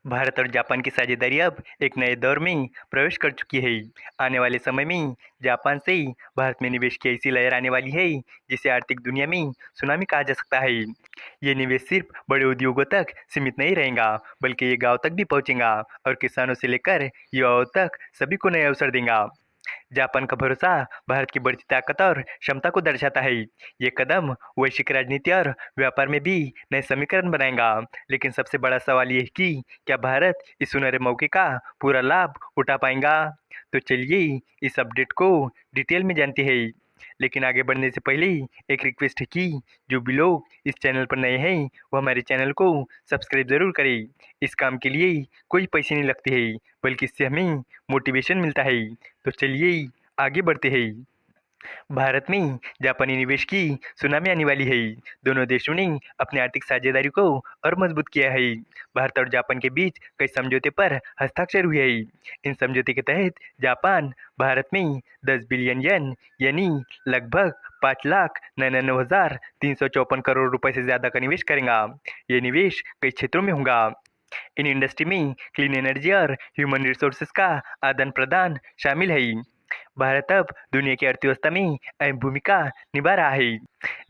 भारत और जापान की साझेदारी अब एक नए दौर में प्रवेश कर चुकी है। आने वाले समय में जापान से भारत में निवेश की ऐसी लहर आने वाली है जिसे आर्थिक दुनिया में सुनामी कहा जा सकता है। ये निवेश सिर्फ बड़े उद्योगों तक सीमित नहीं रहेगा, बल्कि ये गांव तक भी पहुंचेगा और किसानों से लेकर युवाओं तक सभी को नए अवसर देगा। जापान का भरोसा भारत की बढ़ती ताकत और क्षमता को दर्शाता है। ये कदम वैश्विक राजनीति और व्यापार में भी नए समीकरण बनाएगा। लेकिन सबसे बड़ा सवाल ये है कि क्या भारत इस सुनहरे मौके का पूरा लाभ उठा पाएगा? तो चलिए इस अपडेट को डिटेल में जानते हैं। लेकिन आगे बढ़ने से पहले एक रिक्वेस्ट है कि जो भी लोग इस चैनल पर नए हैं वो हमारे चैनल को सब्सक्राइब जरूर करें। इस काम के लिए कोई पैसे नहीं लगते हैं, बल्कि इससे हमें मोटिवेशन मिलता है। तो चलिए आगे बढ़ते हैं। भारत में जापानी निवेश की सुनामी आने वाली है। दोनों देशों ने अपनी आर्थिक साझेदारी को और मजबूत किया है। भारत और जापान के बीच कई समझौते पर हस्ताक्षर हुए हैं। इन समझौते के तहत जापान भारत में 10 बिलियन येन यानी लगभग 5,99,354 करोड़ रुपए से ज्यादा का निवेश करेगा। ये निवेश कई क्षेत्रों में होगा। इन इंडस्ट्री में क्लीन एनर्जी और ह्यूमन रिसोर्सेज का आदान प्रदान शामिल है। भारत अब दुनिया की अर्थव्यवस्था में अहम भूमिका निभा रहा है।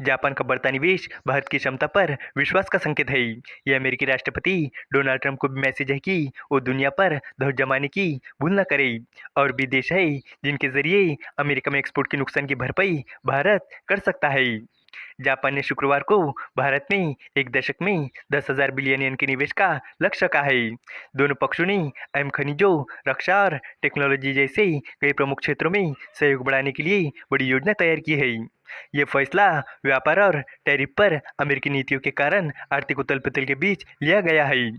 जापान का बढ़ता निवेश भारत की क्षमता पर विश्वास का संकेत है। यह अमेरिकी राष्ट्रपति डोनाल्ड ट्रंप को भी मैसेज है कि वो दुनिया पर धौर जमाने की भूल न करे। और भी देश है जिनके जरिए अमेरिका में एक्सपोर्ट के नुकसान की भरपाई भारत कर सकता है। जापान ने शुक्रवार को भारत में एक दशक में 10,000 बिलियन येन के निवेश का लक्ष्य रखा है। दोनों पक्षों ने अहम खनिजों, रक्षा और टेक्नोलॉजी जैसे कई प्रमुख क्षेत्रों में सहयोग बढ़ाने के लिए बड़ी योजना तैयार की है। ये फैसला व्यापार और टैरिफ पर अमेरिकी नीतियों के कारण आर्थिक उथल पुथल के बीच लिया गया है।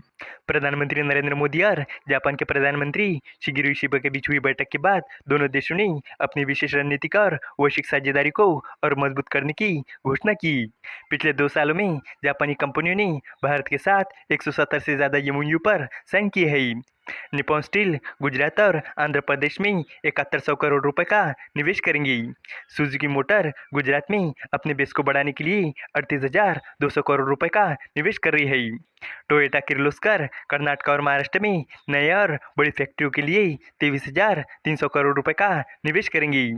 प्रधानमंत्री नरेंद्र मोदी और जापान के प्रधानमंत्री शिगेरू इशिबा के बीच हुई बैठक के बाद दोनों देशों ने अपनी विशेष रणनीतिक और वैश्विक साझेदारी को और मजबूत करने की घोषणा की। पिछले 2 सालों में जापानी कंपनियों ने भारत के साथ 170 से ज्यादा एमओयू पर साइन किए हैं। निप्पॉन स्टील गुजरात और आंध्र प्रदेश में 7100 करोड़ रुपए का निवेश करेंगी। सुजुकी मोटर गुजरात में अपने बेस को बढ़ाने के लिए 38,200 करोड़ रुपए का निवेश कर रही है। टोयोटा किर्लोस्कर कर्नाटक और महाराष्ट्र में नए और बड़ी फैक्ट्रियों के लिए 23,300 करोड़ रुपए का निवेश करेंगी।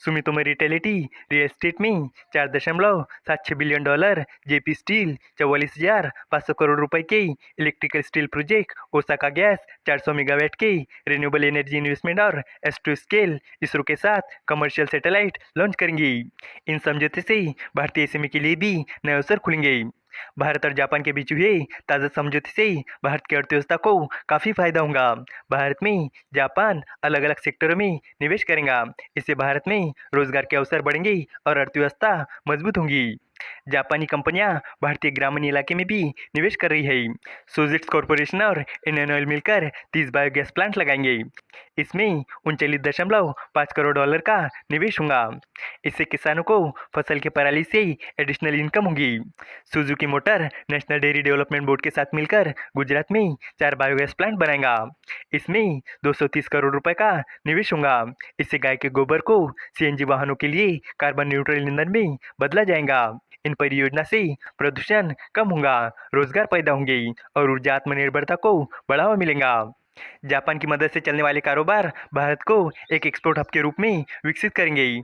सुमितोमो रिटेलिटी रियल एस्टेट में $4.76 बिलियन, जेपी स्टील 44,500 करोड़ रुपए के electrical steel project, Osaka gas 400 megawatt के रिन्यूएबल एनर्जी इन्वेस्टमेंट और एस्ट्रो स्केल इसरो के साथ कमर्शियल सैटेलाइट लॉन्च करेंगी। इन समझौते से भारतीय एसएमई के लिए भी नए अवसर खुलेंगे। भारत और जापान के बीच हुए ताज़ा समझौते से भारत की अर्थव्यवस्था को काफ़ी फायदा होगा। भारत में जापान अलग अलग सेक्टरों में निवेश करेगा। इससे भारत में रोजगार के अवसर बढ़ेंगे और अर्थव्यवस्था मजबूत होंगी। जापानी कंपनियां भारतीय ग्रामीण इलाके में भी निवेश कर रही है। सोजिट्स कॉरपोरेशन और इंडियन ऑयल मिलकर 30 बायोगैस प्लांट लगाएंगे। इसमें 39.5 करोड़ डॉलर का निवेश होगा। इससे किसानों को फसल के पराली से एडिशनल इनकम होगी। Suzuki motor national dairy development board के साथ मिलकर गुजरात में 4 बायोगैस प्लांट बनाएगा। इसमें 230 करोड़ रुपए का निवेश होगा। इससे गाय के गोबर को सीएनजी वाहनों के लिए कार्बन न्यूट्रल ईंधन में बदला जाएगा। इन परियोजना से प्रदूषण कम होगा, रोजगार पैदा होंगे और ऊर्जा आत्मनिर्भरता को बढ़ावा मिलेगा। जापान की मदद से चलने वाले कारोबार भारत को एक एक्सपोर्ट हब के रूप में विकसित करेंगे।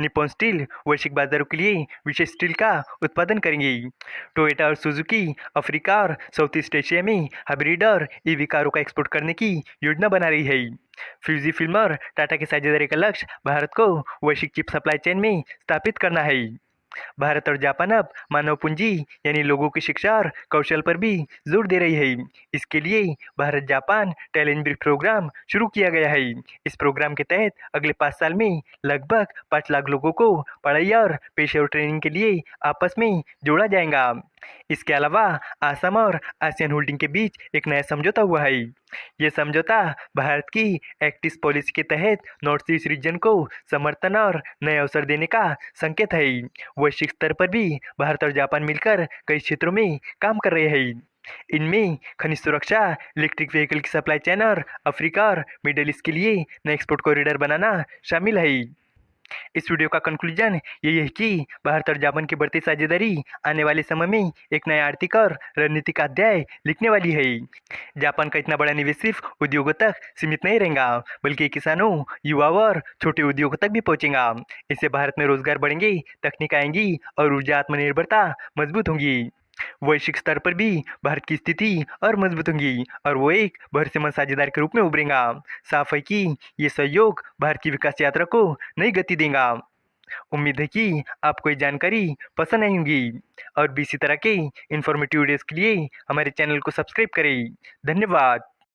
निप्पॉन स्टील वैश्विक बाजारों के लिए विशेष स्टील का उत्पादन करेंगे। टोयोटा और सुजुकी अफ्रीका और साउथ ईस्ट एशिया में हाइब्रिड और ईवी कारों का एक्सपोर्ट करने की योजना बना रही है। फ्यूजी फिल्म और टाटा की साझेदारी का लक्ष्य भारत को वैश्विक चिप सप्लाई चेन में स्थापित करना है। भारत और जापान अब मानव पूंजी यानी लोगों की शिक्षा और कौशल पर भी जोर दे रही है। इसके लिए Bharat Japan talent bridge programme शुरू किया गया है। इस प्रोग्राम के तहत अगले 5 साल में लगभग 5 लाख लोगों को पढ़ाई और पेशेवर ट्रेनिंग के लिए आपस में जोड़ा जाएगा। इसके अलावा आसाम और आसियान होल्डिंग के बीच एक नया समझौता हुआ है। यह समझौता भारत की एक्ट ईस्ट पॉलिसी के तहत नॉर्थ ईस्ट रीजन को समर्थन और नए अवसर देने का संकेत है। वैश्विक स्तर पर भी भारत और जापान मिलकर कई क्षेत्रों में काम कर रहे हैं। इनमें खनिज सुरक्षा, इलेक्ट्रिक व्हीकल की सप्लाई चेन और अफ्रीका और मिडल ईस्ट के लिए नए एक्सपोर्ट कॉरिडोर बनाना शामिल है। इस वीडियो का कंक्लूजन यही है कि भारत और जापान की बढ़ती साझेदारी आने वाले समय में एक नया आर्थिक और रणनीतिक अध्याय लिखने वाली है। जापान का इतना बड़ा निवेश सिर्फ उद्योगों तक सीमित नहीं रहेगा, बल्कि किसानों, युवाओं और छोटे उद्योगों तक भी पहुंचेगा। इससे भारत में रोजगार बढ़ेंगे, तकनीक आएंगी और ऊर्जा आत्मनिर्भरता मजबूत होंगी। वैश्विक स्तर पर भी भारत की स्थिति और मजबूत होंगी और वो एक भरोसेमंद साझेदार के रूप में उभरेगा। साफ है कि ये सहयोग भारत की विकास यात्रा को नई गति देगा। उम्मीद है कि आपको ये जानकारी पसंद आई होगी और भी इसी तरह के इन्फॉर्मेटिव वीडियोस के लिए हमारे चैनल को सब्सक्राइब करें। धन्यवाद।